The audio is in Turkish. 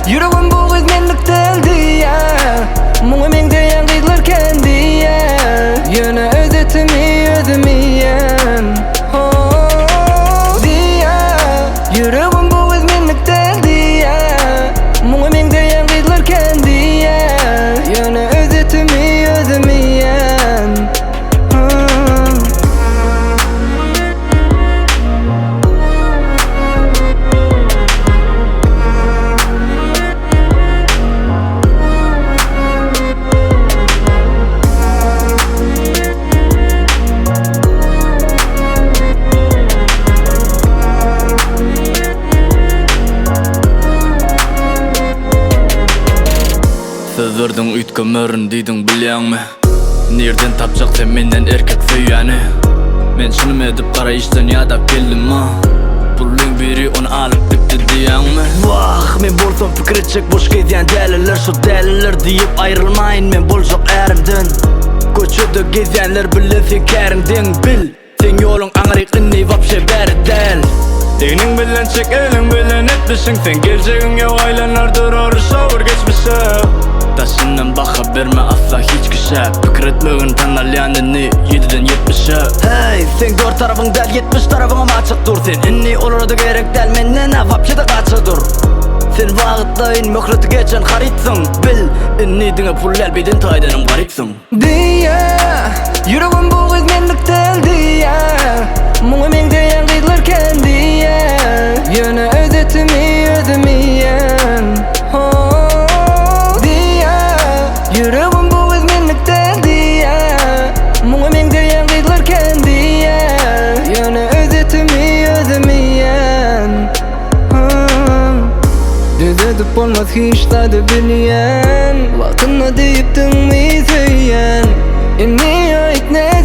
Yüreğim bu kız menlik deldi ya. Muğu men deyen kızlar kendi ya. Yine özetimi özümiyem diya. Yüreğim bu kız menlik deldi ya. Muğu men deyen kızlar kendi ya. Yine özetimi özümiyem Söz verdin üytke mörün diydin bilýäňmi? Nerden tapjak sen menden erkek söýýäni? Men şunum edip kara işten ýadap geldim ma. Pullyň biri onu alıp gitdi diýäňmi? Vah, men bolsam pikir etjek boş gezýän däliler, şu däliler diýip aýrylmaýyn men boljak ärimden. Köçede gezýänler bilen sen kärimden bil. Sen ýoluň aňrykyny wapşe bäri däl. Deginiň bilen çek eliň bilen etmişiň sen geljegiň ýok aýlanardyr Nowruzow geçmişe. Taşından baka verme asla hiç kişe. Pikir etmegin tanalyanini 7'den 70'e. Hey, sen 4 tarafın del 70 tarafına açık dur. Sen inni olurdu gerek del menden avap yada kaça dur. Sen vaqtlayın möhreti geçen haritsın. Bil, inni dine pullel bidin taydanım garipsin diya. Yüreğim bu kız menlik deldi ya. Muğu men deyen kızlar kendi ya. Yine özetimi özümiyem Yüreğim bu kız menlik deldi ya. Muğu men deyen kızlar kendi ya. Yine özetimi özümiyem Düz edip olmaz hiç tadı bilýän. Wagtyna diýipdiň mi söýýän. Inni aýt ne